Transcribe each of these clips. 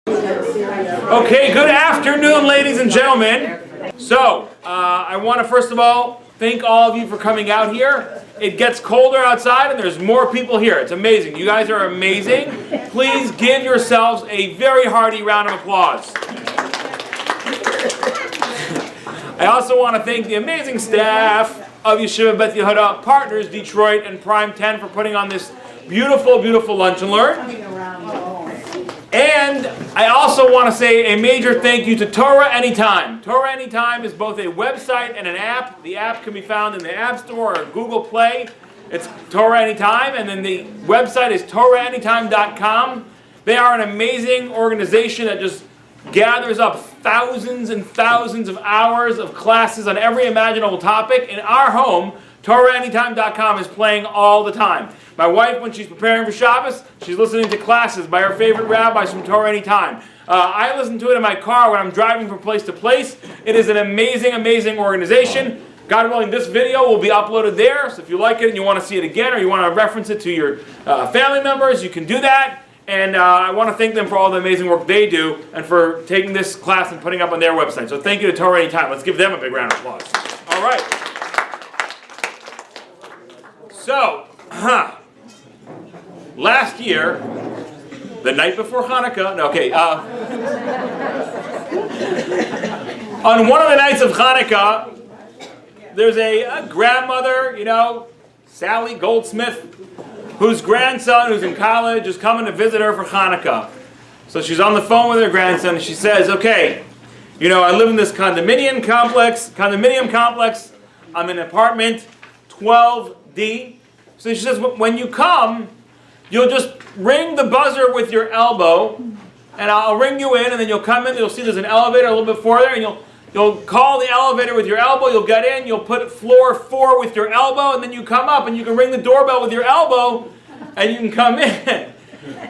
Okay, good afternoon, ladies and gentlemen. So, I want to first of all thank all of you for coming out here. It gets colder outside and there's more people here. It's amazing. You guys are amazing. Please give yourselves a very hearty round of applause. I also want to thank the amazing staff of Yeshiva Beth Yehuda, Partners Detroit and Prime 10 for putting on this beautiful, beautiful lunch and learn. And I also want to say a major thank you to Torah Anytime. Torah Anytime is both a website and an app. The app can be found in the App Store or Google Play. It's Torah Anytime, and then the website is TorahAnytime.com. They are an amazing organization that just gathers up thousands and thousands of hours of classes on every imaginable topic. In our home, TorahAnytime.com is playing all the time. My wife, when she's preparing for Shabbos, she's listening to classes by her favorite rabbis from Torah Anytime. I listen to it in my car when I'm driving from place to place. It is an amazing, amazing organization. God willing, this video will be uploaded there. So if you like it and you want to see it again or you want to reference it to your family members, you can do that. And I want to thank them for all the amazing work they do and for taking this class and putting it up on their website. So thank you to Torah Anytime. Let's give them a big round of applause. All right. So, last year, the night before Hanukkah, on one of the nights of Hanukkah, there's a grandmother, Sally Goldsmith, whose grandson, who's in college, is coming to visit her for Hanukkah. So she's on the phone with her grandson, and she says, okay, I live in this condominium complex. I'm in apartment 12D. So she says, when you come, you'll just ring the buzzer with your elbow, and I'll ring you in, and then you'll come in, you'll see there's an elevator a little bit further, and you'll call the elevator with your elbow, you'll get in, you'll put floor 4 with your elbow, and then you come up, and you can ring the doorbell with your elbow, and you can come in.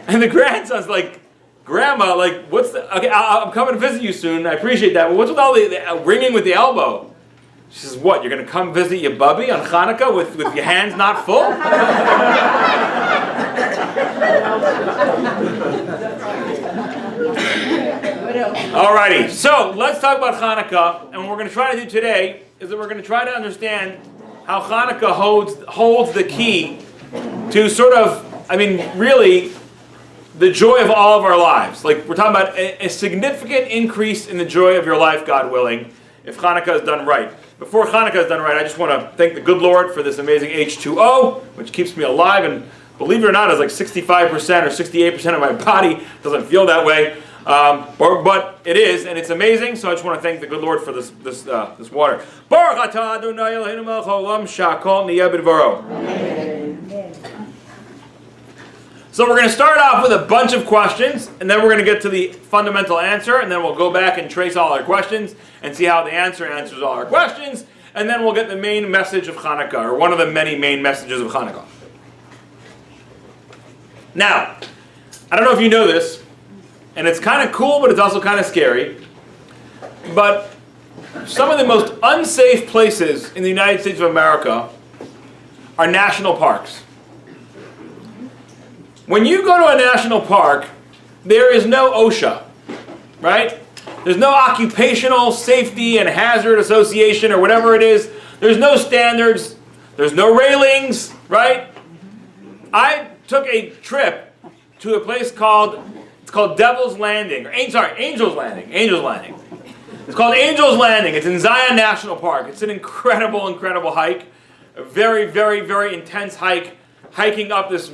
And the grandson's like, Grandma, what's the... Okay, I'm coming to visit you soon, I appreciate that, but what's with all the ringing with the elbow? She says, what, you're going to come visit your bubby on Hanukkah with your hands not full? Alrighty, so let's talk about Hanukkah. And what we're going to try to do today is that we're going to try to understand how Hanukkah holds the key to sort of, really, the joy of all of our lives. We're talking about a significant increase in the joy of your life, God willing, if Hanukkah is done right. Before Hanukkah is done right, I just want to thank the good Lord for this amazing H2O, which keeps me alive, and believe it or not, it's like 65% or 68% of my body doesn't feel that way, but it is, and it's amazing, so I just want to thank the good Lord for this water. Baruch atah Adonai Eloheinu melech haolam shehakol niyeh b'dvaro. So we're going to start off with a bunch of questions, and then we're going to get to the fundamental answer, and then we'll go back and trace all our questions and see how the answer answers all our questions, and then we'll get the main message of Hanukkah, or one of the many main messages of Hanukkah. Now, I don't know if you know this, and it's kind of cool, but it's also kind of scary, but some of the most unsafe places in the United States of America are national parks. When you go to a national park, there is no OSHA, right? There's no Occupational Safety and Hazard Association or whatever it is. There's no standards. There's no railings, right? I took a trip to a place called Devil's Landing, Angel's Landing. It's called Angel's Landing. It's in Zion National Park. It's an incredible, incredible hike. A very, very, very intense hike. Hiking up this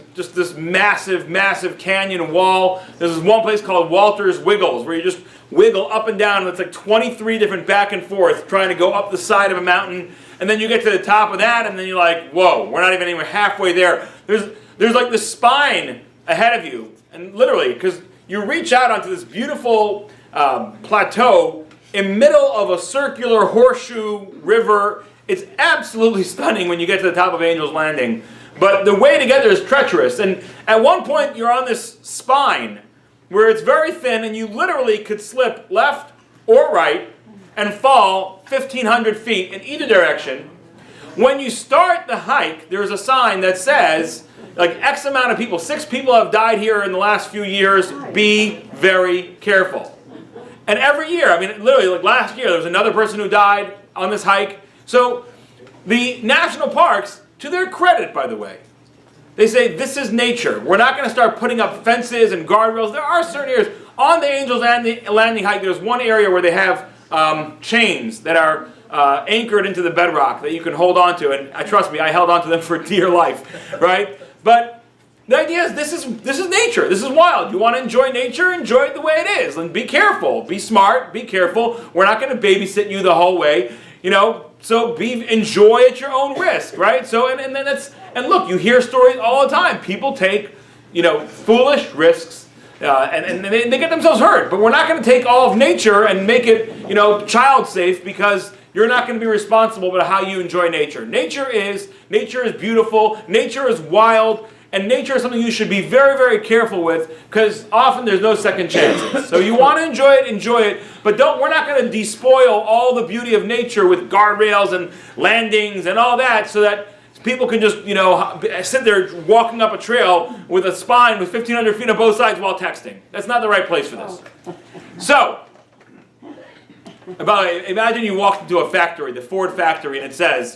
massive, massive canyon wall. There's this one place called Walter's Wiggles, where you just wiggle up and down, and it's like 23 different back and forth, trying to go up the side of a mountain, and then you get to the top of that, and then you're like, whoa, we're not even anywhere halfway there. There's like the spine ahead of you, and literally, because you reach out onto this beautiful plateau in middle of a circular horseshoe river. It's absolutely stunning when you get to the top of Angel's Landing. But the way to get there is treacherous. And at one point, you're on this spine where it's very thin, and you literally could slip left or right and fall 1,500 feet in either direction. When you start the hike, there's a sign that says, like X amount of people, 6 people have died here in the last few years. Be very careful. And every year, I mean, literally, like last year, there was another person who died on this hike. So the national parks, to their credit, by the way, they say this is nature. We're not going to start putting up fences and guardrails. There are certain areas on the Angels Landing hike. There's one area where they have chains that are anchored into the bedrock that you can hold on to, and trust me, I held on to them for dear life, right? But the idea is this is nature. This is wild. You want to enjoy nature? Enjoy it the way it is, and be careful. Be smart. Be careful. We're not going to babysit you the whole way, So enjoy at your own risk, right? So and look, you hear stories all the time. People take, foolish risks. And they get themselves hurt. But we're not going to take all of nature and make it, child safe, because you're not going to be responsible for how you enjoy nature. Nature is beautiful. Nature is wild. And nature is something you should be very, very careful with, because often there's no second chances. So you want to enjoy it, but we're not going to despoil all the beauty of nature with guardrails and landings and all that, so that people can just, sit there walking up a trail with a spine with 1,500 feet on both sides while texting. That's not the right place for this. So, imagine you walked into a factory, the Ford factory, and it says,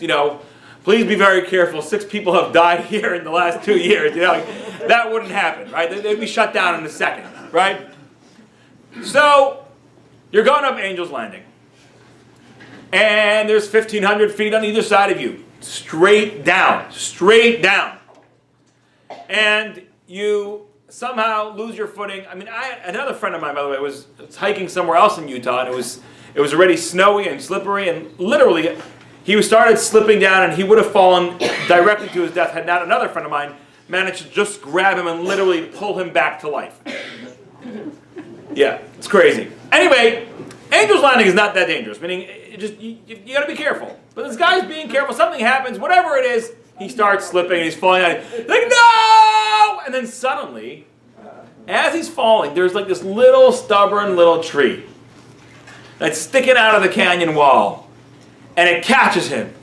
please be very careful. 6 people have died here in the last 2 years. That wouldn't happen, right? They'd be shut down in a second, right? So, you're going up Angel's Landing. And there's 1,500 feet on either side of you. Straight down. And you somehow lose your footing. I mean, another friend of mine, by the way, was hiking somewhere else in Utah, and it was already snowy and slippery, and literally he started slipping down, and he would have fallen directly to his death had not another friend of mine managed to just grab him and literally pull him back to life. Yeah, it's crazy. Anyway, Angel's Landing is not that dangerous, meaning you got to be careful. But this guy's being careful. Something happens, whatever it is, he starts slipping, he's falling out. He's like, no! And then suddenly, as he's falling, there's like this little stubborn little tree that's sticking out of the canyon wall. And it catches him.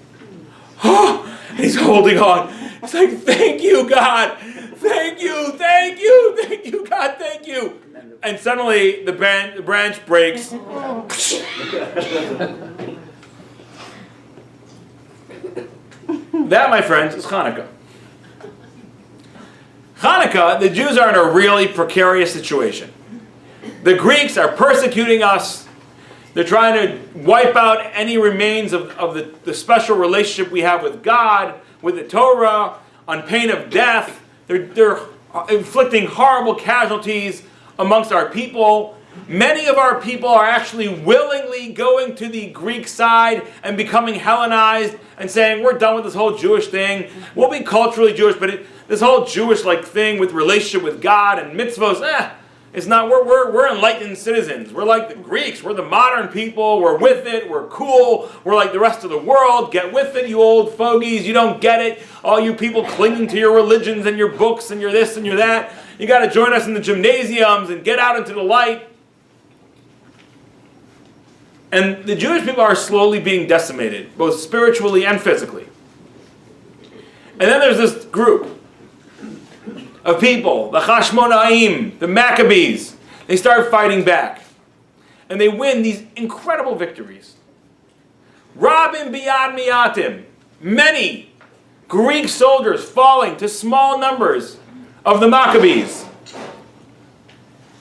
And he's holding on. He's like, thank you, God. Thank you, God, thank you. And suddenly the branch breaks. That, my friends, is Hanukkah. Hanukkah, the Jews are in a really precarious situation. The Greeks are persecuting us. They're trying to wipe out any remains of the special relationship we have with God, with the Torah, on pain of death. They're inflicting horrible casualties amongst our people. Many of our people are actually willingly going to the Greek side and becoming Hellenized and saying, we're done with this whole Jewish thing. We'll be culturally Jewish, but this whole Jewish thing with relationship with God and mitzvos, it's not. We're enlightened citizens. We're like the Greeks. We're the modern people. We're with it. We're cool. We're like the rest of the world. Get with it, you old fogies. You don't get it. All you people clinging to your religions and your books and your this and your that. You got to join us in the gymnasiums and get out into the light. And the Jewish people are slowly being decimated, both spiritually and physically. And then there's this group of people, the Hashmonaim, the Maccabees. They start fighting back. And they win these incredible victories. Rabim biyad miatim. Many Greek soldiers falling to small numbers of the Maccabees.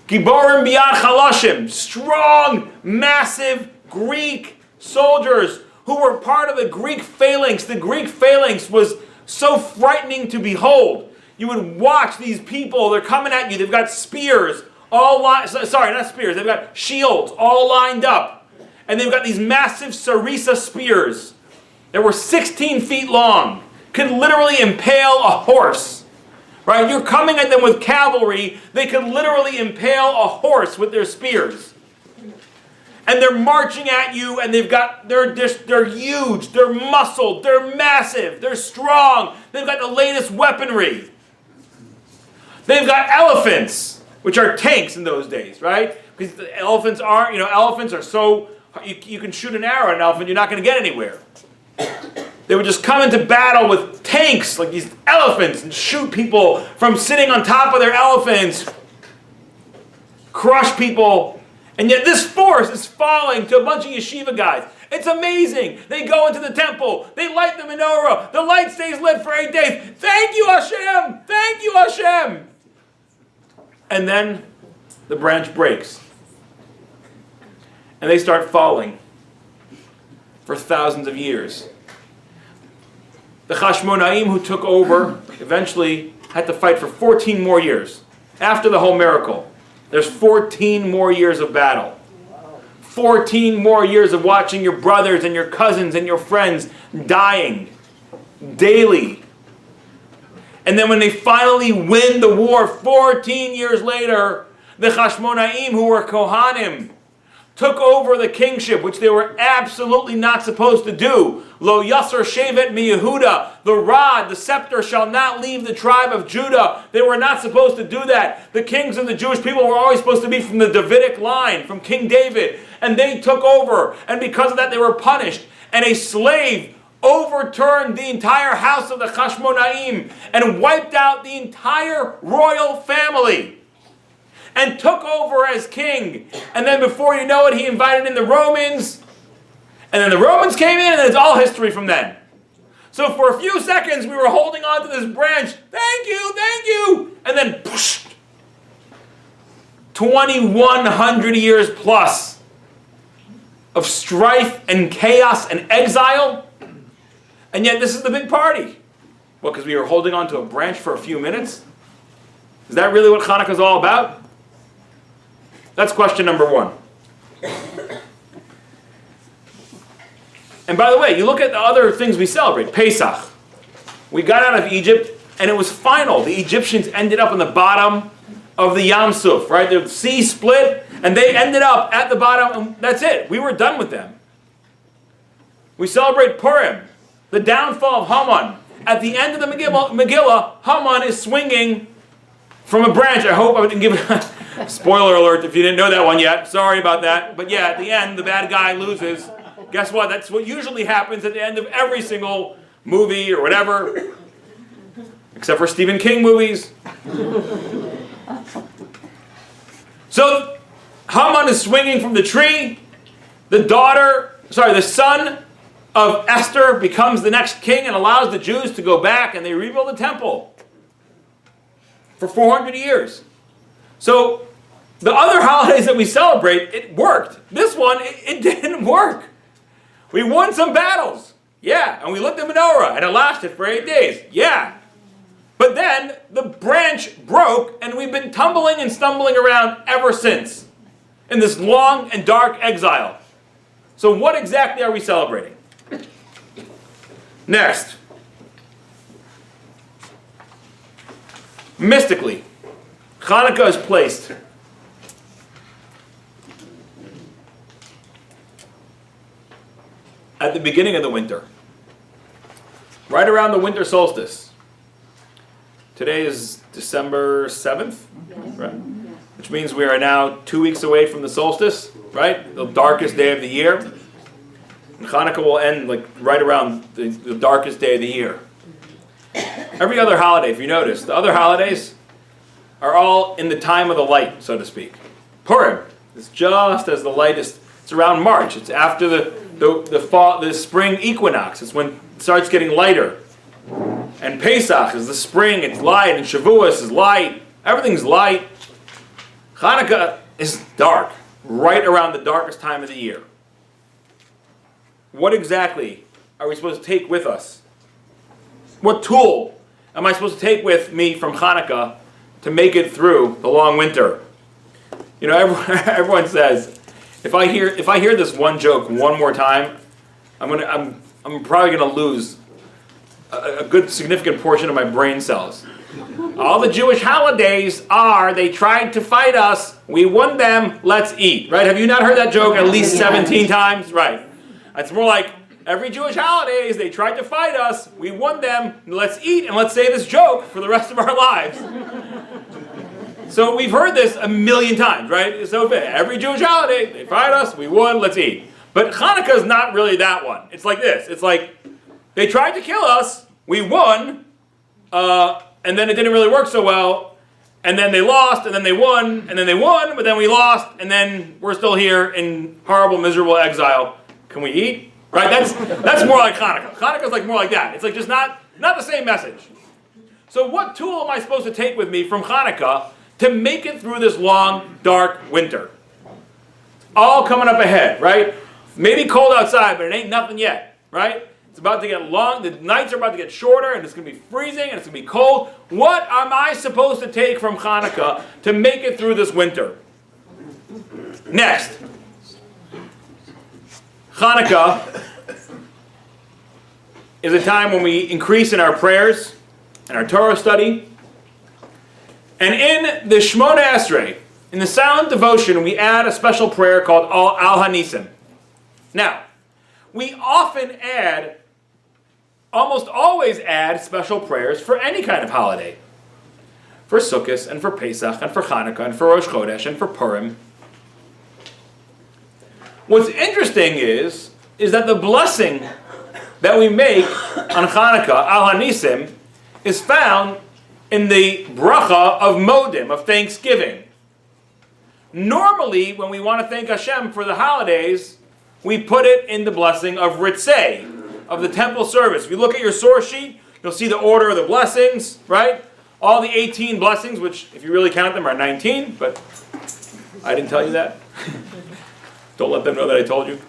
Giborim biyad chalashim. Strong, massive Greek soldiers who were part of the Greek phalanx. The Greek phalanx was so frightening to behold. You would watch these people, they're coming at you, they've got spears, they've got shields all lined up. And they've got these massive sarissa spears that were 16 feet long, could literally impale a horse. Right? You're coming at them with cavalry, they could literally impale a horse with their spears. And they're marching at you, and they're huge, they're muscled, they're massive, they're strong, they've got the latest weaponry. They've got elephants, which are tanks in those days, right? Because the elephants are so, you can shoot an arrow at an elephant, you're not going to get anywhere. They would just come into battle with tanks, like these elephants, and shoot people from sitting on top of their elephants, crush people, and yet this force is falling to a bunch of yeshiva guys. It's amazing. They go into the temple, they light the menorah, the light stays lit for 8 days. Thank you, Hashem! Thank you, Hashem! And then the branch breaks. And they start falling for thousands of years. The Chashmonaim who took over eventually had to fight for 14 more years. After the whole miracle, there's 14 more years of battle. 14 more years of watching your brothers and your cousins and your friends dying daily. And then when they finally win the war 14 years later, the Chashmonaim, who were Kohanim, took over the kingship, which they were absolutely not supposed to do. Lo Yasser Shevet mi Yehuda, the rod, the scepter shall not leave the tribe of Judah. They were not supposed to do that. The kings of the Jewish people were always supposed to be from the Davidic line, from King David. And they took over, and because of that they were punished. And a slave overturned the entire house of the Chashmonaim and wiped out the entire royal family. And took over as king. And then before you know it, he invited in the Romans. And then the Romans came in, and it's all history from then. So for a few seconds, we were holding on to this branch. Thank you, thank you. And then, poosh, 2,100 years plus of strife and chaos and exile. And yet this is the big party. Well, because we were holding on to a branch for a few minutes? Is that really what Hanukkah is all about? That's question number one. And by the way, you look at the other things we celebrate. Pesach. We got out of Egypt, and it was final. The Egyptians ended up on the bottom of the Yam Suf, right? The sea split, and they ended up at the bottom, and that's it. We were done with them. We celebrate Purim, the downfall of Haman. At the end of the Megillah, Haman is swinging from a branch. I hope I didn't give... Spoiler alert if you didn't know that one yet. Sorry about that. But yeah, at the end, the bad guy loses. Guess what? That's what usually happens at the end of every single movie or whatever. Except for Stephen King movies. So, Haman is swinging from the tree. The son of Esther becomes the next king and allows the Jews to go back and they rebuild the temple. For 400 years. So, the other holidays that we celebrate, it worked. This one, it didn't work. We won some battles. Yeah. And we lit the menorah, and it lasted for 8 days. Yeah. But then, the branch broke, and we've been tumbling and stumbling around ever since. In this long and dark exile. So what exactly are we celebrating? Next. Mystically, Hanukkah is placed at the beginning of the winter, right around the winter solstice. Today is December 7th, right? Which means we are now 2 weeks away from the solstice, right? The darkest day of the year. And Hanukkah will end like right around the darkest day of the year. Every other holiday, if you notice, the other holidays are all in the time of the light, so to speak. Purim is just as the light is. It's around March. It's after the fall, the spring equinox. It's when it starts getting lighter. And Pesach is the spring. It's light, and Shavuos is light. Everything's light. Hanukkah is dark, right around the darkest time of the year. What exactly are we supposed to take with us? What tool am I supposed to take with me from Hanukkah to make it through the long winter? You know, everyone says, if I hear this one joke one more time, I'm probably gonna lose a good significant portion of my brain cells. All the Jewish holidays are, they tried to fight us, we won them, let's eat. Right? Have you not heard that joke at least 17 times? Right. It's more like, every Jewish holidays, they tried to fight us, we won them, let's eat, and let's say this joke for the rest of our lives. So we've heard this a million times, right? So every Jewish holiday, they fight us, we won, let's eat. But Hanukkah is not really that one. It's like this. It's like, they tried to kill us, we won, and then it didn't really work so well, and then they lost, and then they won, and then they won, but then we lost, and then we're still here in horrible, miserable exile. Can we eat? Right? That's more like Hanukkah. Hanukkah's like more like that. It's like just not the same message. So what tool am I supposed to take with me from Hanukkah to make it through this long, dark winter? All coming up ahead, right? Maybe cold outside, but it ain't nothing yet, right? It's about to get long, the nights are about to get shorter, and it's going to be freezing, and it's going to be cold. What am I supposed to take from Hanukkah to make it through this winter? Next. Hanukkah is a time when we increase in our prayers and our Torah study. And in the Shmona Esrei, in the silent devotion, we add a special prayer called Al Hanisim. Now, we almost always add special prayers for any kind of holiday. For Sukkot, and for Pesach, and for Hanukkah, and for Rosh Chodesh, and for Purim. What's interesting is that the blessing that we make on Hanukkah, Al Hanisim, is found in the bracha of Modim, of thanksgiving. Normally, when we want to thank Hashem for the holidays, we put it in the blessing of Ritzei, of the temple service. If you look at your source sheet, you'll see the order of the blessings, right? All the 18 blessings, which, if you really count them, are 19, but I didn't tell you that. Don't let them know that I told you.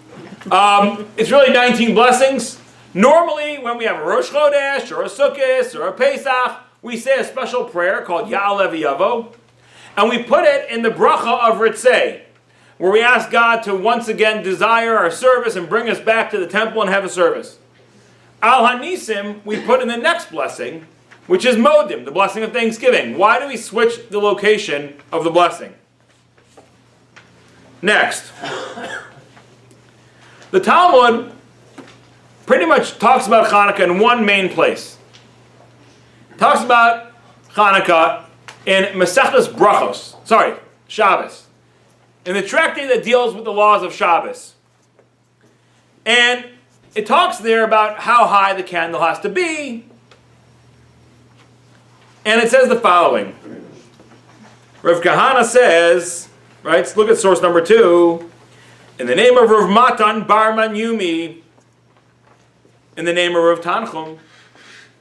It's really 19 blessings. Normally, when we have a Rosh Chodesh, or a Sukkot, or a Pesach, we say a special prayer called Ya'alev Yavo, and we put it in the bracha of Ritzei, where we ask God to once again desire our service and bring us back to the temple and have a service. Al Hanisim, we put in the next blessing, which is Modim, the blessing of thanksgiving. Why do we switch the location of the blessing? Next. The Talmud pretty much talks about Hanukkah in one main place. It talks about Hanukkah in Masechtas Brachos. Shabbos. In the tractate that deals with the laws of Shabbos. And it talks there about how high the candle has to be. And it says the following. Rav Kahana says, right, let's look at source number 2. In the name of Rav Matan Bar Manyumi, in the name of Rav Tanchum.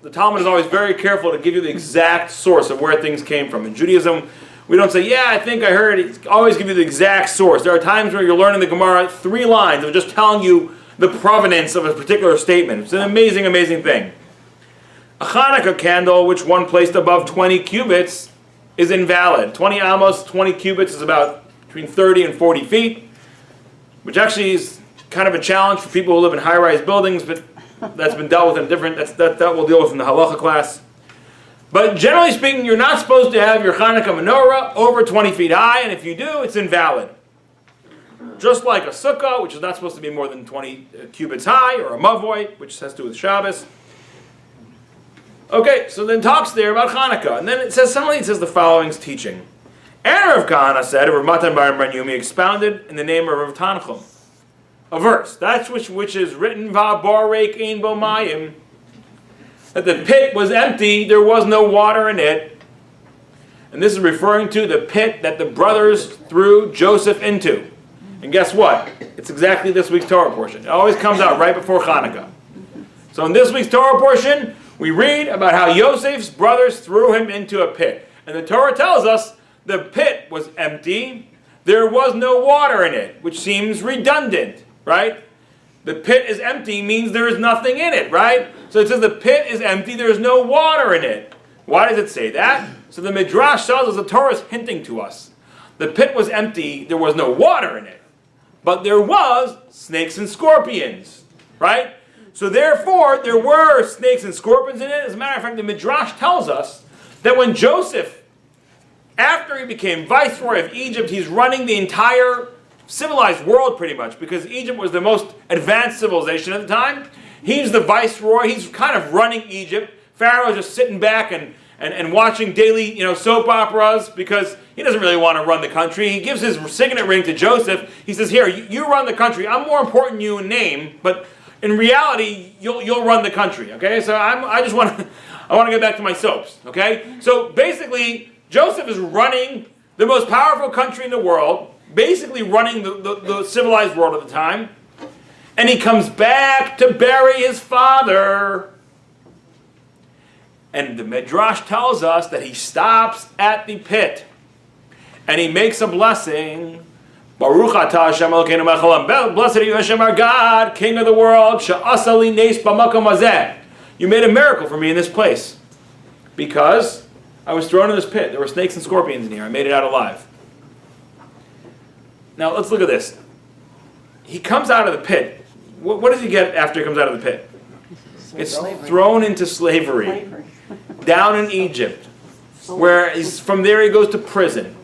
The Talmud is always very careful to give you the exact source of where things came from. In Judaism, we don't say, yeah, I think I heard it. Always give you the exact source. There are times where you're learning the Gemara 3 lines of just telling you the provenance of a particular statement. It's an amazing, amazing thing. A Hanukkah candle, which one placed above 20 cubits, is invalid. 20 amos, 20 cubits is about between 30 and 40 feet, which actually is kind of a challenge for people who live in high-rise buildings, but that's been dealt with in different, that we'll deal with in the halacha class. But generally speaking, you're not supposed to have your Hanukkah menorah over 20 feet high, and if you do, it's invalid. Just like a sukkah, which is not supposed to be more than 20 cubits high, or a mavoi, which has to do with Shabbos. Okay, so then talks there about Hanukkah, and then it says the following teaching. And Rav Kahana said, Rav Matan Bar Yumi expounded in the name of Rav Tanchum. A verse, that's which is written, Va'borek ein bo mayim, that the pit was empty, there was no water in it. And this is referring to the pit that the brothers threw Joseph into. And guess what? It's exactly this week's Torah portion. It always comes out right before Hanukkah. So in this week's Torah portion, we read about how Joseph's brothers threw him into a pit. And the Torah tells us the pit was empty, there was no water in it, which seems redundant, right? The pit is empty means there is nothing in it, right? So it says the pit is empty, there is no water in it. Why does it say that? So the Midrash tells us the Torah is hinting to us. The pit was empty, there was no water in it. But there was snakes and scorpions, right? So therefore, there were snakes and scorpions in it. As a matter of fact, the Midrash tells us that when Joseph, after he became viceroy of Egypt, he's running the entire civilized world pretty much, because Egypt was the most advanced civilization at the time. He's the viceroy, he's kind of running Egypt. Pharaoh's just sitting back and watching daily soap operas because he doesn't really want to run the country. He gives his signet ring to Joseph. He says, here, you run the country. I'm more important than you in name, but in reality, you'll run the country. Okay, so I want to get back to my soaps. Okay, so basically, Joseph is running the most powerful country in the world, basically running the civilized world at the time, and he comes back to bury his father. And the Midrash tells us that he stops at the pit, and he makes a blessing. Baruch atah Hashem Elokeinu melech haolam. Blessed are you, Hashem our God, King of the world. She'asa li nes b'makom hazeh. You made a miracle for me in this place, because I was thrown in this pit. There were snakes and scorpions in here. I made it out alive. Now let's look at this. He comes out of the pit. What does he get after he comes out of the pit? It's thrown into slavery. Down in Egypt, where from there he goes to prison.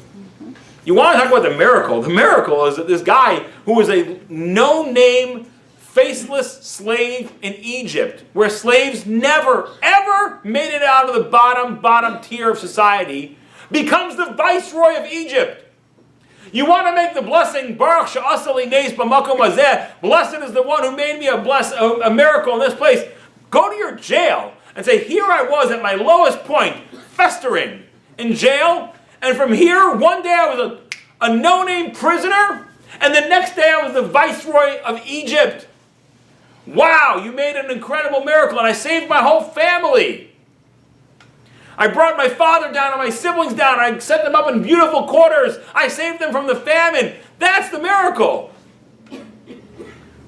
You want to talk about the miracle? The miracle is that this guy who was a no-name, faceless slave in Egypt, where slaves never, ever made it out of the bottom tier of society, becomes the viceroy of Egypt. You want to make the blessing, Baruch she'asa li nes b'makom hazeh, blessed is the one who made me a miracle in this place. Go to your jail and say, here I was at my lowest point, festering in jail, and from here, one day I was a no-name prisoner, and the next day I was the viceroy of Egypt. Wow, you made an incredible miracle, and I saved my whole family. I brought my father down and my siblings down, and I set them up in beautiful quarters. I saved them from the famine. That's the miracle.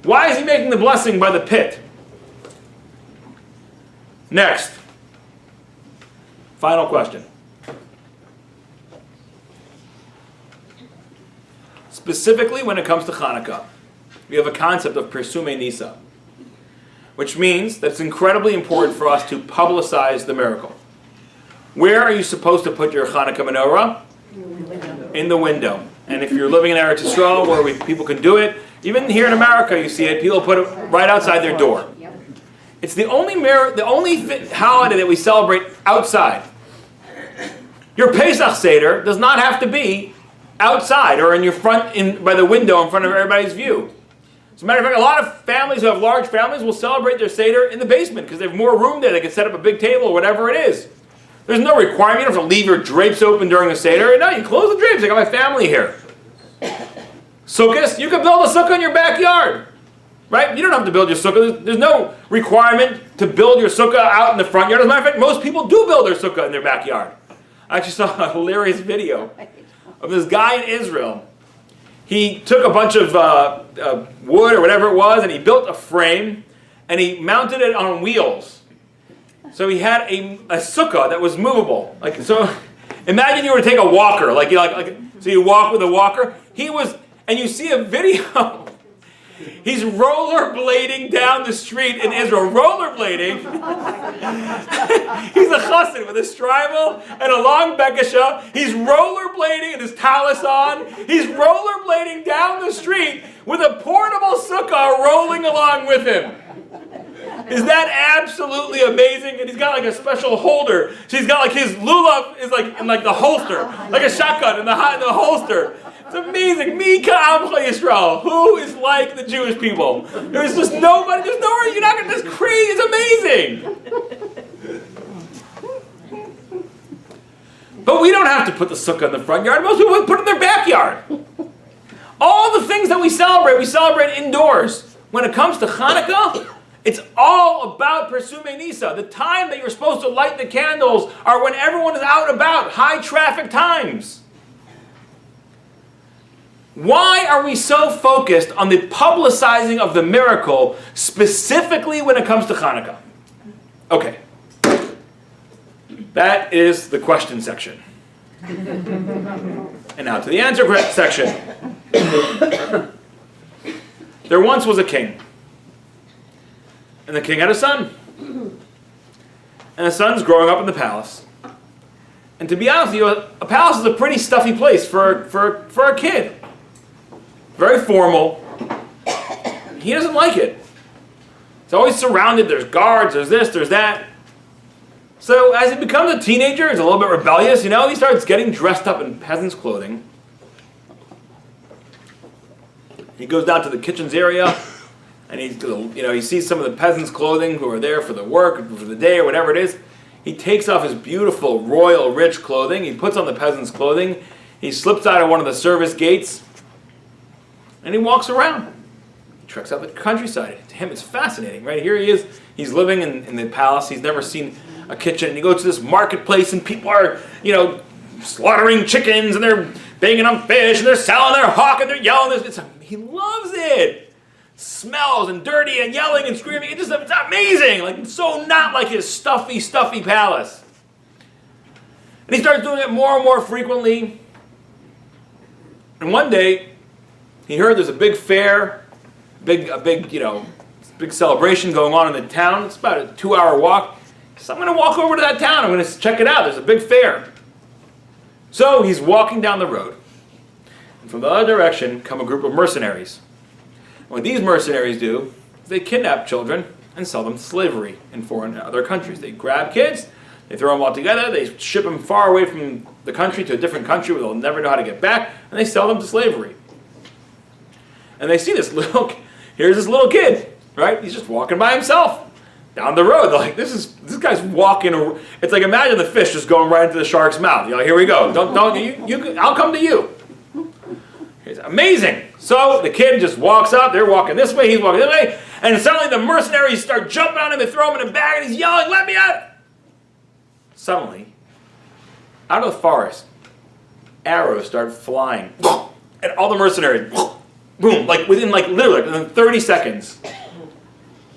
Why is he making the blessing by the pit? Next, final question. Specifically when it comes to Hanukkah, we have a concept of Persume Nisa, which means that it's incredibly important for us to publicize the miracle. Where are you supposed to put your Hanukkah menorah? In the window. And if you're living in Eretz Yisrael, where people can do it, even here in America you see it, people put it right outside their door. It's the only holiday that we celebrate outside. Your Pesach Seder does not have to be outside or in your front, by the window in front of everybody's view. As a matter of fact, a lot of families who have large families will celebrate their Seder in the basement because they have more room there. They can set up a big table or whatever it is. There's no requirement. You don't have to leave your drapes open during the Seder. No, you close the drapes. I got my family here. Sukkahs, you can build a sukkah in your backyard. Right? You don't have to build your sukkah. There's no requirement to build your sukkah out in the front yard. As a matter of fact, most people do build their sukkah in their backyard. I actually saw a hilarious video of this guy in Israel. He took a bunch of wood or whatever it was, and he built a frame, and he mounted it on wheels. So he had a sukkah that was movable. So, imagine you were to take a walker, so you walk with a walker. And you see a video. He's rollerblading down the street in Israel. Rollerblading. He's a chassid with a strival and a long bekasha. He's rollerblading and his talus on. He's rollerblading down the street with a portable sukkah rolling along with him. Is that absolutely amazing? And he's got like a special holder. So he's got like his lulav is like in like the holster, like a shotgun in the holster. It's amazing. Mi ka'amcha Yisrael. Who is like the Jewish people? There's just nobody. There's nowhere. You're not going to. This crazy. It's amazing. But we don't have to put the sukkah in the front yard. Most people put it in their backyard. All the things that we celebrate indoors. When it comes to Hanukkah, it's all about Persume Nisa. The time that you're supposed to light the candles are when everyone is out and about. High traffic times. Why are we so focused on the publicizing of the miracle, specifically when it comes to Hanukkah? Okay. That is the question section. And now to the answer section. There once was a king. And the king had a son. And the son's growing up in the palace. And to be honest with you, a palace is a pretty stuffy place for a kid. Very formal. He doesn't like it. He's always surrounded. There's guards, there's this, there's that. So as he becomes a teenager, he's a little bit rebellious, he starts getting dressed up in peasant's clothing. He goes down to the kitchen's area, and he sees some of the peasants' clothing who are there for the work, for the day, or whatever it is. He takes off his beautiful, royal, rich clothing. He puts on the peasants' clothing. He slips out of one of the service gates, and he walks around. He treks out the countryside. To him, it's fascinating, right? Here he is. He's living in the palace. He's never seen a kitchen. And he goes to this marketplace, and people are, slaughtering chickens, and they're banging on fish, and they're selling their hawk, and they're yelling. He loves it. Smells and dirty and yelling and screaming. It's amazing. It's so not like his stuffy palace. And he starts doing it more and more frequently. And one day, he heard there's a big fair, a big celebration going on in the town. It's about a 2-hour walk. So I'm going to walk over to that town. I'm going to check it out. There's a big fair. So he's walking down the road. And from the other direction come a group of mercenaries. And what these mercenaries do is they kidnap children and sell them to slavery in foreign other countries. They grab kids, they throw them all together, they ship them far away from the country to a different country where they'll never know how to get back, and they sell them to slavery. And they see here's this little kid, right? He's just walking by himself down the road. They're like, this guy's walking. It's like, imagine the fish just going right into the shark's mouth. You're like, here we go. I'll come to you. It's amazing. So the kid just walks up. They're walking this way. He's walking this way. And suddenly the mercenaries start jumping on him and throw him in a bag. And he's yelling, let me out. Suddenly, out of the forest, arrows start flying. And all the mercenaries, boom, literally within 30 seconds,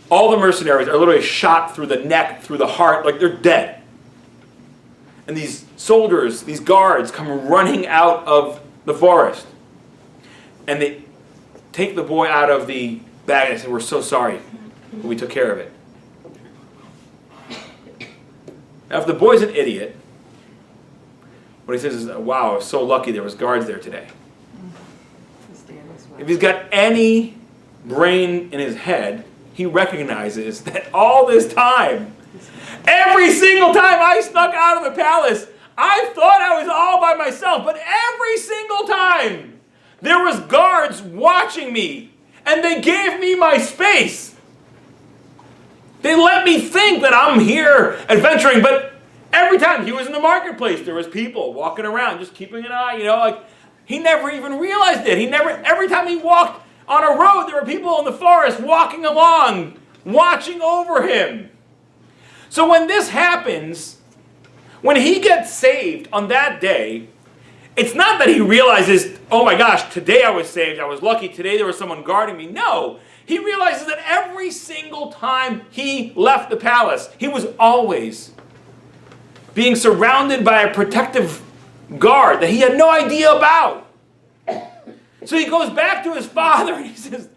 all the mercenaries are literally shot through the neck, through the heart, like they're dead. And these soldiers, these guards, come running out of the forest. And they take the boy out of the bag and say, we're so sorry, but we took care of it. Now, if the boy's an idiot, what he says is, wow, I was so lucky there was guards there today. If he's got any brain in his head, he recognizes that all this time, every single time I snuck out of the palace, I thought I was all by myself, but every single time there was guards watching me, and they gave me my space. They let me think that I'm here adventuring, but every time he was in the marketplace, there was people walking around, just keeping an eye, he never even realized it. Every time he walked on a road, there were people in the forest walking along, watching over him. So when this happens, when he gets saved on that day, it's not that he realizes, oh my gosh, today I was saved, I was lucky, today there was someone guarding me. No, he realizes that every single time he left the palace, he was always being surrounded by a protective guard that he had no idea about. So he goes back to his father and he says,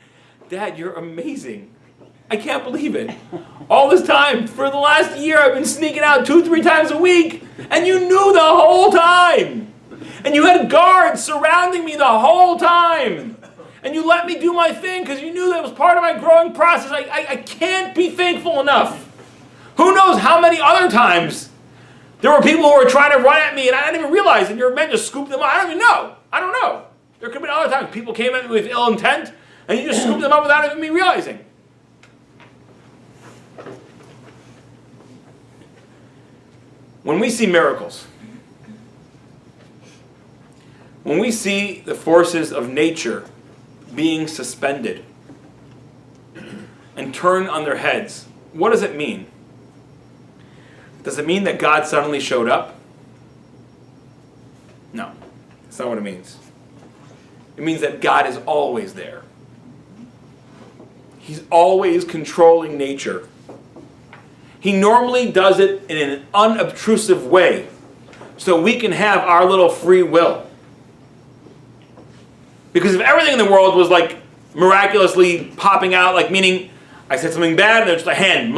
Dad, you're amazing. I can't believe it. All this time, for the last year, I've been sneaking out 2-3 times a week, and you knew the whole time. And you had guards surrounding me the whole time. And you let me do my thing because you knew that was part of my growing process. I can't be thankful enough. Who knows how many other times there were people who were trying to run at me and I didn't even realize, and your men just scooped them up. I don't even know. I don't know. There could have been other times people came at me with ill intent and you just scooped them up without even me realizing. When we see miracles, when we see the forces of nature being suspended and turned on their heads, what does it mean? Does it mean that God suddenly showed up? No, that's not what it means. It means that God is always there. He's always controlling nature. He normally does it in an unobtrusive way so we can have our little free will. Because if everything in the world was like miraculously popping out, like meaning I said something bad and there's just a hand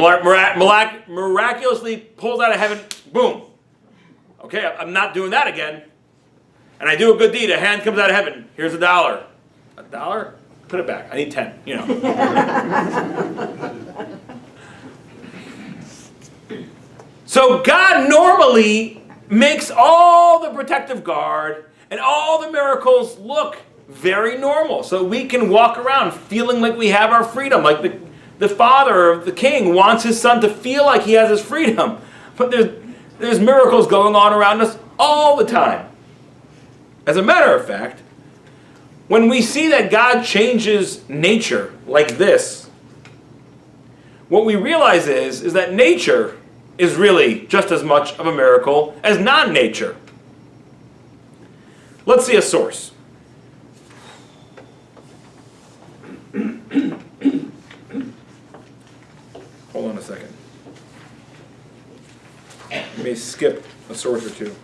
miraculously pulls out of heaven, boom. Okay, I'm not doing that again. And I do a good deed, a hand comes out of heaven. Here's $1. $1? Put it back. I need 10, So God normally makes all the protective guard and all the miracles look very normal. So we can walk around feeling like we have our freedom, like the father of the king wants his son to feel like he has his freedom. But there's miracles going on around us all the time. As a matter of fact, when we see that God changes nature like this, what we realize is that nature is really just as much of a miracle as non-nature. Let's see a source. Hold on a second. Let me skip a source or two.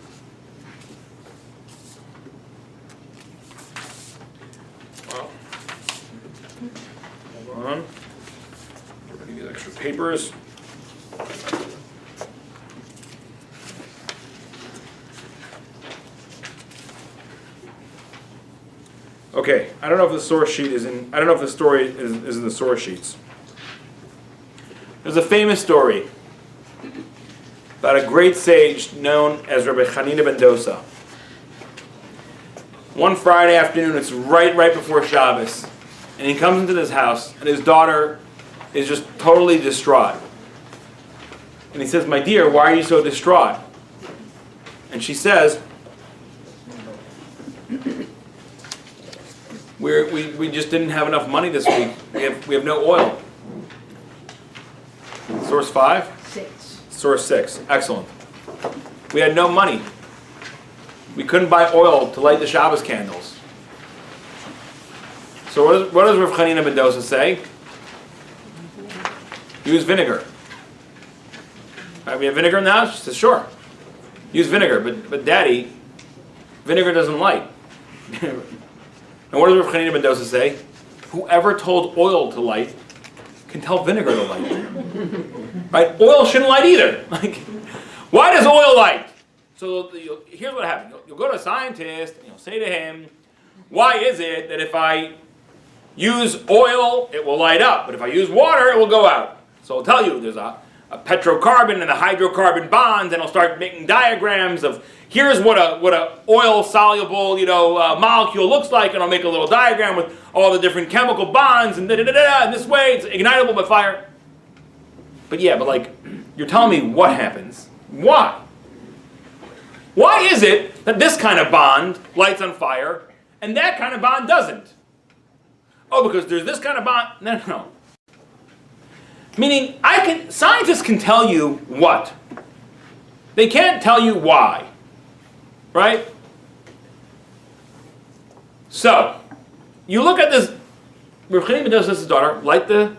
Wow. Hold on. Give me these extra papers. Okay, I don't know if the source sheet is in. I don't know if the story is in the source sheets. There's a famous story about a great sage known as Rabbi 1Chanuka ben Dosa. One Friday afternoon, it's right before Shabbos, and he comes into this house, and his daughter is just totally distraught. And he says, "My dear, why are you so distraught?" And she says, We just didn't have enough money this week. We have no oil. Source 5? 6. Source 6. Excellent. We had no money. We couldn't buy oil to light the Shabbos candles. So what does Rav 1Chanuka ben Dosa say? Use vinegar. We have vinegar in the house? She says, sure. Use vinegar. But Daddy, vinegar doesn't light. And what does Rav 1Chanuka ben Dosa say? Whoever told oil to light can tell vinegar to light. Right? Oil shouldn't light either. Like, why does oil light? So here's what happens. You'll go to a scientist and you'll say to him, why is it that if I use oil, it will light up, but if I use water, it will go out? So I'll tell you, there's a petrocarbon and a hydrocarbon bonds, and I'll start making diagrams of here's what a oil soluble molecule looks like, and I'll make a little diagram with all the different chemical bonds and and this way it's ignitable by fire. But like you're telling me what happens? Why? Why is it that this kind of bond lights on fire and that kind of bond doesn't? Oh, because there's this kind of bond. No. Meaning, scientists can tell you what. They can't tell you why. Right? So, you look at this. Rav 1Chanuka ben Dosa's daughter light the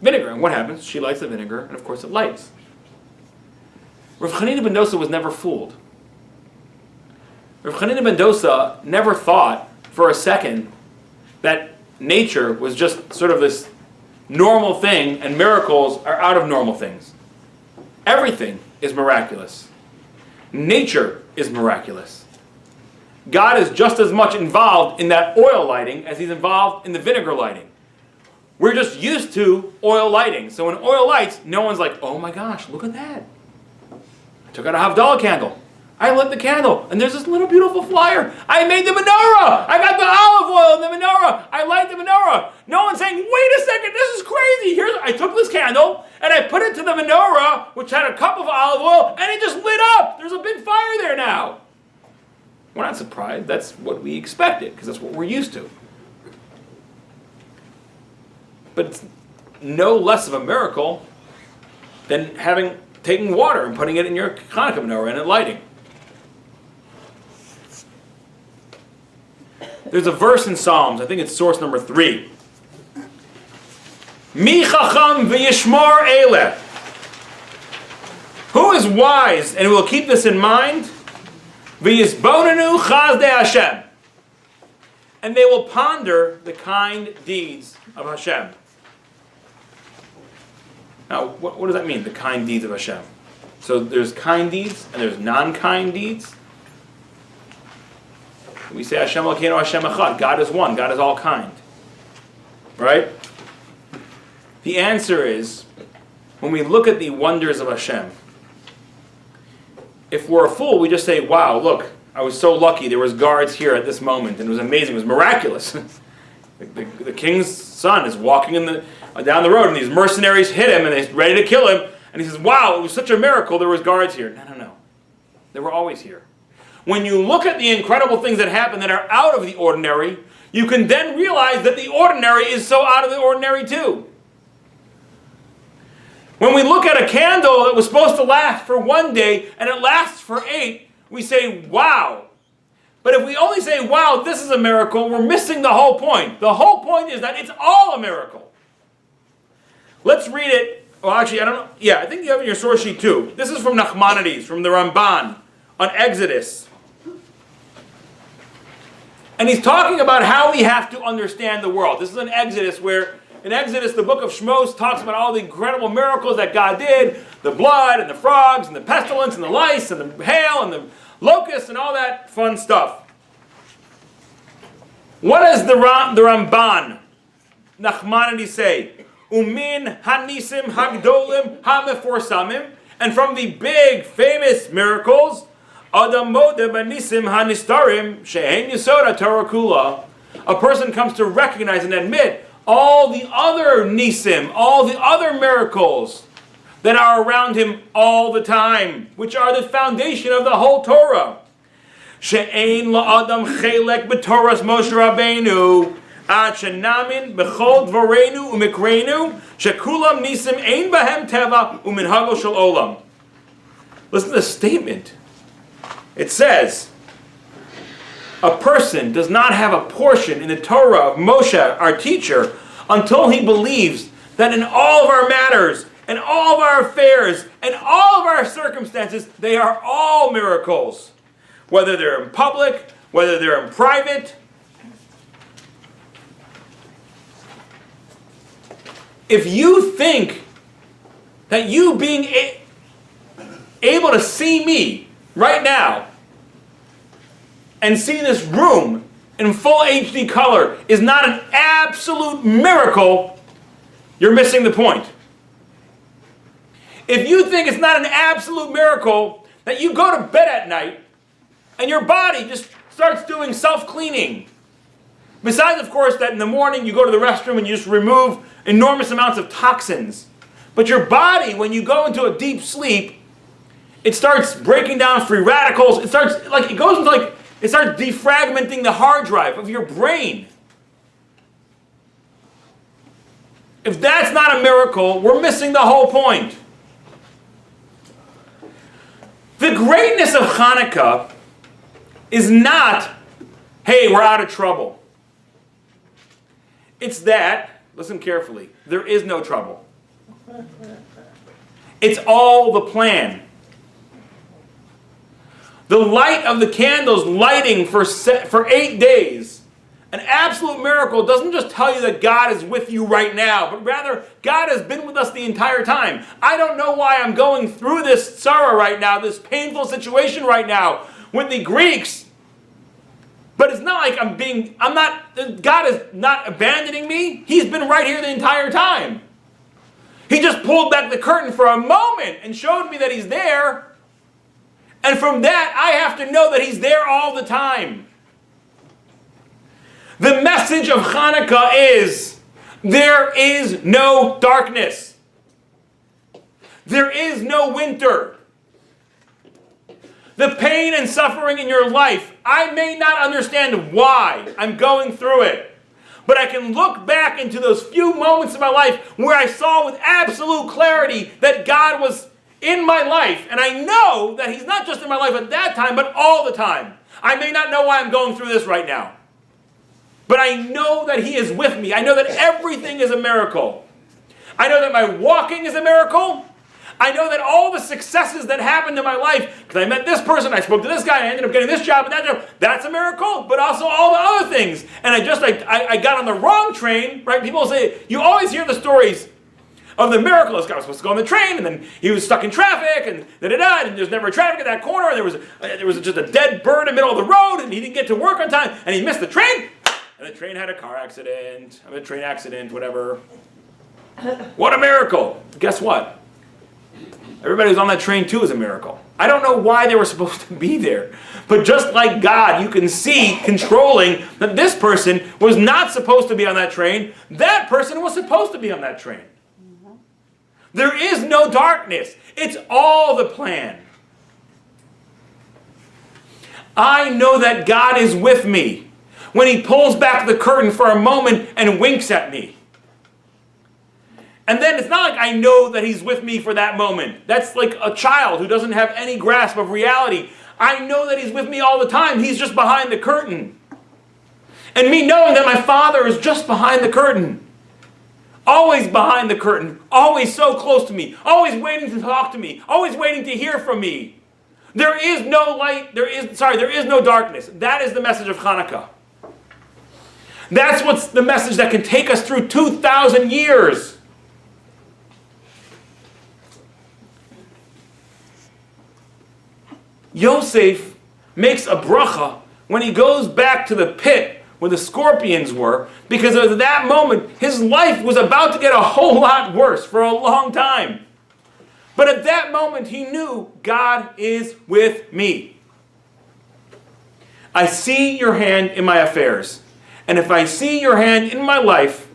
vinegar, and what happens? She lights the vinegar, and of course it lights. Rav 1Chanuka ben Dosa was never fooled. Rav 1Chanuka ben Dosa never thought for a second that nature was just sort of this normal thing, and miracles are out of normal things. Everything is miraculous. Nature is miraculous. God is just as much involved in that oil lighting as he's involved in the vinegar lighting. We're just used to oil lighting. So when oil lights, no one's like, oh my gosh, look at that. I took out a Havdalah candle. I lit the candle, and there's this little beautiful flyer. I made the menorah. I got the olive oil in the menorah. I light the menorah. No one's saying, wait a second, this is crazy. I took this candle, and I put it to the menorah, which had a cup of olive oil, and it just lit up. There's a big fire there now. We're not surprised. That's what we expected, because that's what we're used to. But it's no less of a miracle than taking water and putting it in your Hanukkah menorah and it lighting. There's a verse in Psalms, I think it's source number 3. Mi chacham v'yishmor eleh. Who is wise and will keep this in mind? V'yisbonenu chazdei Hashem. And they will ponder the kind deeds of Hashem. Now, what does that mean, the kind deeds of Hashem? So there's kind deeds and there's non-kind deeds. We say Hashem Elokeinu Hashem Echad. God is one. God is all kind. Right? The answer is, when we look at the wonders of Hashem, if we're a fool, we just say, wow, look, I was so lucky. There was guards here at this moment, and it was amazing. It was miraculous. the king's son is walking down the road, and these mercenaries hit him, and they're ready to kill him. And he says, wow, it was such a miracle there was guards here. No. They were always here. When you look at the incredible things that happen that are out of the ordinary, you can then realize that the ordinary is so out of the ordinary too. When we look at a candle that was supposed to last for 1 day, and it lasts for 8, we say, wow. But if we only say, wow, this is a miracle, we're missing the whole point. The whole point is that it's all a miracle. Let's read it. Well, actually, I don't know. Yeah, I think you have it in your source sheet too. This is from Nachmanides, from the Ramban, on Exodus. And he's talking about how we have to understand the world. This is an Exodus where, in Exodus, the book of Shmos talks about all the incredible miracles that God did. The blood, and the frogs, and the pestilence, and the lice, and the hail, and the locusts, and all that fun stuff. What does the Ramban, Nachmanides, say? Umin hanisim hagdolim hameforsamim. And from the big, famous miracles, Adam modeh banisim hanistarim she'en yesod Torah kula. A person comes to recognize and admit all the other nisim, all the other miracles that are around him all the time, which are the foundation of the whole Torah. She'ein la'adam chelek b'Torahs Moshe Rabbeinu ad shenamin b'chol dvoreinu u'mikreinu shekulam nisim ein bahem teva u'minhago shel olam. Listen to the statement. It says, a person does not have a portion in the Torah of Moshe, our teacher, until he believes that in all of our matters, and all of our affairs, and all of our circumstances, they are all miracles. Whether they're in public, whether they're in private. If you think that you being able to see me right now, and see this room in full HD color is not an absolute miracle, you're missing the point. If you think it's not an absolute miracle that you go to bed at night and your body just starts doing self-cleaning, besides, of course, that in the morning you go to the restroom and you just remove enormous amounts of toxins, but your body, when you go into a deep sleep, it starts breaking down free radicals. It starts defragmenting the hard drive of your brain. If that's not a miracle, we're missing the whole point. The greatness of Hanukkah is not, hey, we're out of trouble. It's that, listen carefully, there is no trouble. It's all the plan. The light of the candles lighting for 8 days, an absolute miracle, doesn't just tell you that God is with you right now, but rather God has been with us the entire time. I don't know why I'm going through this sorrow right now, this painful situation right now with the Greeks, but it's not like God is not abandoning me. He's been right here the entire time. He just pulled back the curtain for a moment and showed me that He's there. And from that, I have to know that He's there all the time. The message of Hanukkah is, there is no darkness. There is no winter. The pain and suffering in your life, I may not understand why I'm going through it. But I can look back into those few moments of my life where I saw with absolute clarity that God was in my life. And I know that He's not just in my life at that time, but all the time. I may not know why I'm going through this right now. But I know that He is with me. I know that everything is a miracle. I know that my walking is a miracle. I know that all the successes that happened in my life, because I met this person, I spoke to this guy, I ended up getting this job and that job, that's a miracle, but also all the other things. And I got on the wrong train, right? People say, you always hear the stories of the miracle. This guy was supposed to go on the train, and then he was stuck in traffic, and and there's never traffic at that corner, and there was just a dead bird in the middle of the road, and he didn't get to work on time, and he missed the train, and the train had a car accident, whatever. What a miracle. Guess what? Everybody who's on that train too is a miracle. I don't know why they were supposed to be there. But just like God, you can see controlling that this person was not supposed to be on that train. That person was supposed to be on that train. There is no darkness. It's all the plan. I know that God is with me when He pulls back the curtain for a moment and winks at me. And then it's not like I know that He's with me for that moment. That's like a child who doesn't have any grasp of reality. I know that He's with me all the time. He's just behind the curtain. And me knowing that my Father is just behind the curtain. Always behind the curtain. Always so close to me. Always waiting to talk to me. Always waiting to hear from me. There is no light. There is no darkness. That is the message of Hanukkah. That's what's the message that can take us through 2,000 years. Yosef makes a bracha when he goes back to the pit where the scorpions were, because at that moment his life was about to get a whole lot worse for a long time. But at that moment he knew God is with me. I see your hand in my affairs. And if I see your hand in my life,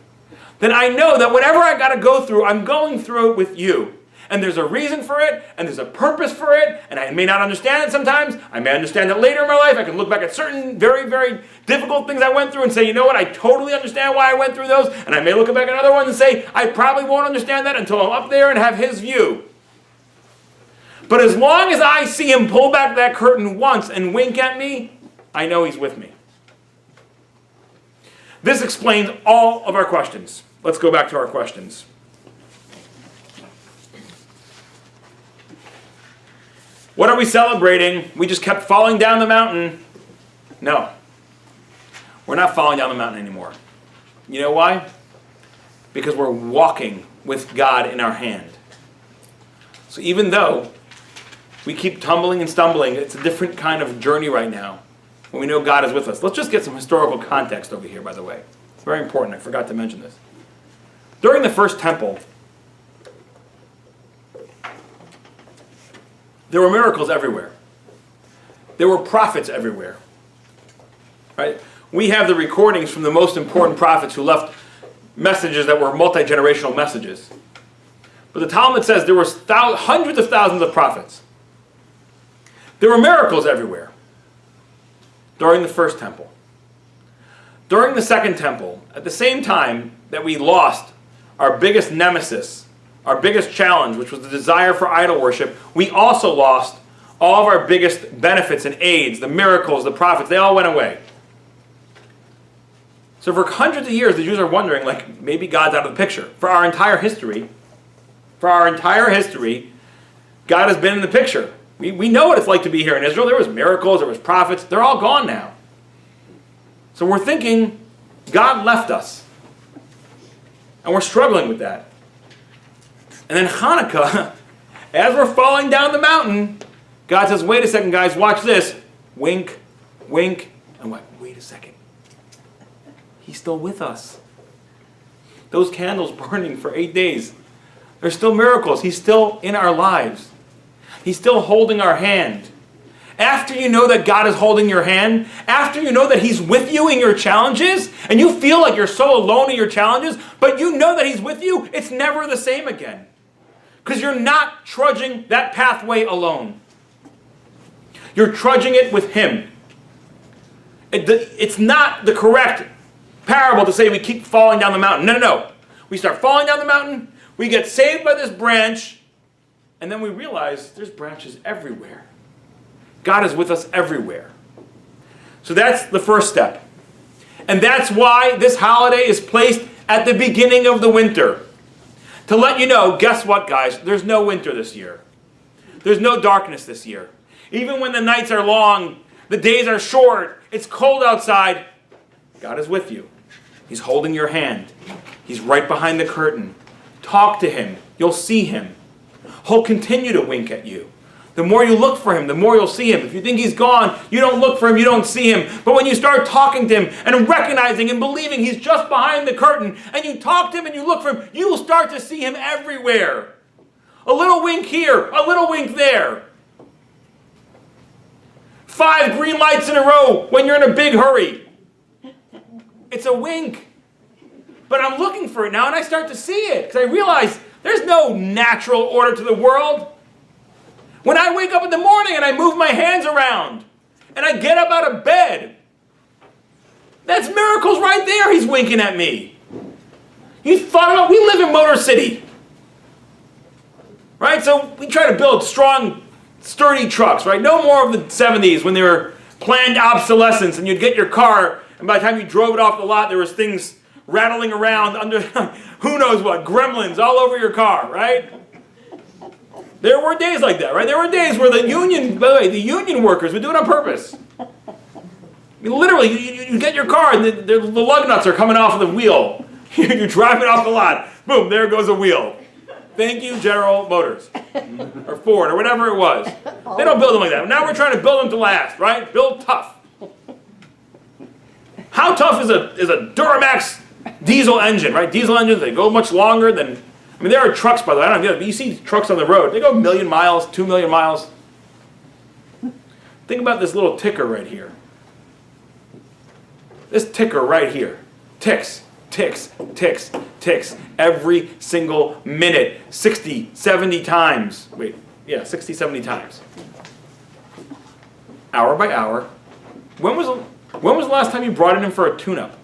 then I know that whatever I got to go through, I'm going through it with you. And there's a reason for it, and there's a purpose for it, and I may not understand it sometimes. I may understand it later in my life. I can look back at certain very, very difficult things I went through and say, you know what, I totally understand why I went through those. And I may look back at another one and say, I probably won't understand that until I'm up there and have His view. But as long as I see Him pull back that curtain once and wink at me, I know He's with me. This explains all of our questions. Let's go back to our questions. What are we celebrating? We just kept falling down the mountain. No. We're not falling down the mountain anymore. You know why? Because we're walking with God in our hand. So even though we keep tumbling and stumbling, it's a different kind of journey right now when we know God is with us. Let's just get some historical context over here, by the way. It's very important. I forgot to mention this. During the first temple, there were miracles everywhere. There were prophets everywhere. Right? We have the recordings from the most important prophets who left messages that were multi-generational messages. But the Talmud says there were hundreds of thousands of prophets. There were miracles everywhere during the first temple. During the second temple, at the same time that we lost our biggest nemesis, our biggest challenge, which was the desire for idol worship, we also lost all of our biggest benefits and aids, the miracles, the prophets, they all went away. So for hundreds of years, the Jews are wondering, like, maybe God's out of the picture. For our entire history, God has been in the picture. We know what it's like to be here in Israel. There was miracles, there was prophets, they're all gone now. So we're thinking, God left us. And we're struggling with that. And then Hanukkah, as we're falling down the mountain, God says, wait a second, guys, watch this. Wink, wink, and what? Wait a second. He's still with us. Those candles burning for 8 days. They're still miracles. He's still in our lives. He's still holding our hand. After you know that God is holding your hand, after you know that He's with you in your challenges, and you feel like you're so alone in your challenges, but you know that He's with you, it's never the same again. Because you're not trudging that pathway alone. You're trudging it with Him. It's not the correct parable to say we keep falling down the mountain. No. We start falling down the mountain, we get saved by this branch, and then we realize there's branches everywhere. God is with us everywhere. So that's the first step. And that's why this holiday is placed at the beginning of the winter. To let you know, guess what, guys? There's no winter this year. There's no darkness this year. Even when the nights are long, the days are short, it's cold outside, God is with you. He's holding your hand. He's right behind the curtain. Talk to Him. You'll see Him. He'll continue to wink at you. The more you look for Him, the more you'll see Him. If you think He's gone, you don't look for Him, you don't see Him. But when you start talking to Him and recognizing and believing He's just behind the curtain, and you talk to Him and you look for Him, you will start to see Him everywhere. A little wink here, a little wink there. 5 green lights in a row when you're in a big hurry. It's a wink. But I'm looking for it now, and I start to see it, because I realize there's no natural order to the world. When I wake up in the morning and I move my hands around, and I get up out of bed, that's miracles right there. He's winking at me. You thought about, we live in Motor City. Right? So we try to build strong, sturdy trucks, right? No more of the 70s when they were planned obsolescence and you'd get your car and by the time you drove it off the lot there was things rattling around under who knows what, gremlins all over your car, right? There were days like that, right? There were days where the union, by the way, the union workers would do it on purpose. I mean, literally, you get your car and the lug nuts are coming off of the wheel. You drive it off the lot. Boom, there goes a wheel. Thank you, General Motors. Or Ford, or whatever it was. They don't build them like that. Now we're trying to build them to last, right? Build tough. How tough is a Duramax diesel engine, right? Diesel engines, they go much longer than... I mean, there are trucks, by the way. I don't know, but you see trucks on the road. They go 1 million miles, 2 million miles. Think about this little ticker right here. This ticker right here. Ticks, ticks, ticks, ticks. Every single minute. 60, 70 times. Wait, yeah, 60, 70 times. Hour by hour. When was the last time you brought it in for a tune-up?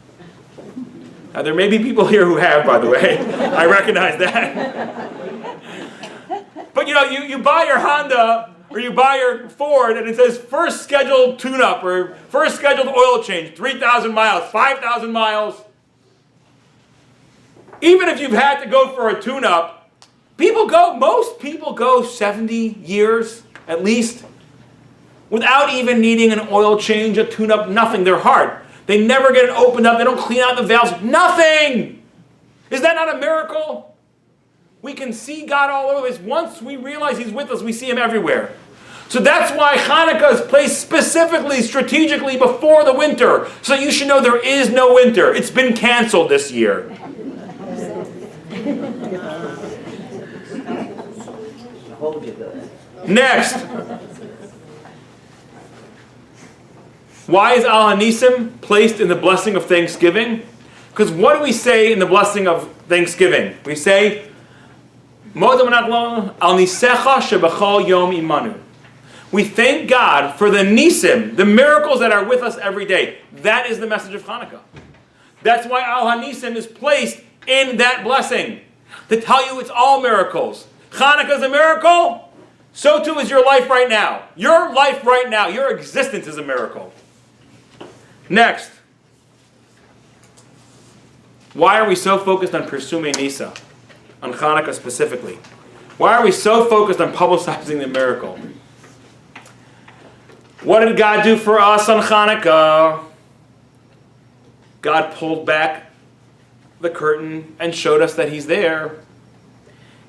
Now, there may be people here who have, by the way. I recognize that. But you know, you buy your Honda or you buy your Ford and it says first scheduled tune-up or first scheduled oil change, 3,000 miles, 5,000 miles. Even if you've had to go for a tune-up, most people go 70 years at least without even needing an oil change, a tune-up, nothing. They're hard. They never get it opened up. They don't clean out the valves. Nothing! Is that not a miracle? We can see God all over this. Once we realize He's with us, we see Him everywhere. So that's why Hanukkah is placed specifically, strategically before the winter. So you should know there is no winter. It's been canceled this year. Next. Why is Al Hanisim placed in the blessing of Thanksgiving? Because what do we say in the blessing of Thanksgiving? We say, Al Nisecha Shebachol Yom Imanu. We thank God for the Nisim, the miracles that are with us every day. That is the message of Hanukkah. That's why Al Hanisim is placed in that blessing. To tell you it's all miracles. Hanukkah is a miracle. So too is your life right now. Your life right now, your existence is a miracle. Next. Why are we so focused on pursuing Nisa? On Hanukkah specifically. Why are we so focused on publicizing the miracle? What did God do for us on Hanukkah? God pulled back the curtain and showed us that He's there.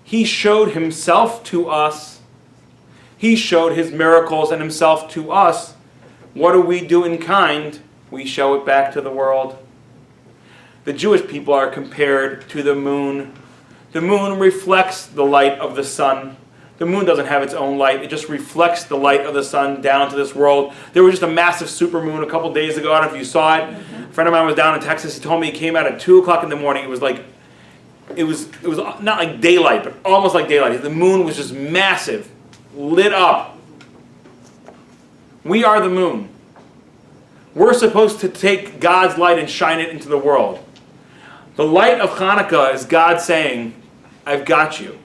He showed Himself to us. He showed His miracles and Himself to us. What do we do in kind? We show it back to the world. The Jewish people are compared to the moon. The moon reflects the light of the sun. The moon doesn't have its own light. It just reflects the light of the sun down to this world. There was just a massive supermoon a couple days ago. I don't know if you saw it. A friend of mine was down in Texas. He told me he came out at 2 o'clock in the morning. It was not like daylight, but almost like daylight. The moon was just massive, lit up. We are the moon. We're supposed to take God's light and shine it into the world. The light of Hanukkah is God saying, I've got you.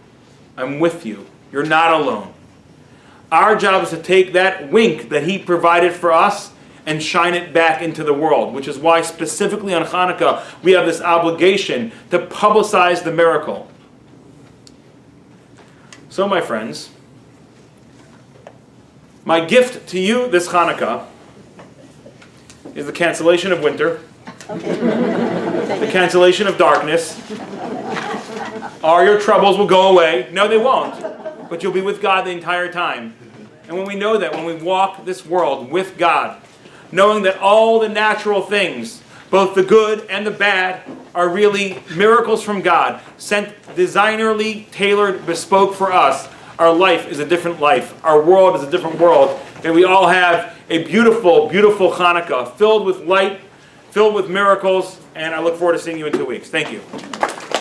I'm with you. You're not alone. Our job is to take that wink that He provided for us and shine it back into the world, which is why specifically on Hanukkah we have this obligation to publicize the miracle. So my friends, my gift to you this Hanukkah is the cancellation of winter, the cancellation of darkness. All your troubles will go away. No, they won't. But you'll be with God the entire time. And when we know that, when we walk this world with God, knowing that all the natural things, both the good and the bad, are really miracles from God, sent designerly, tailored, bespoke for us. Our life is a different life. Our world is a different world. And we all have a beautiful, beautiful Hanukkah filled with light, filled with miracles. And I look forward to seeing you in 2 weeks. Thank you.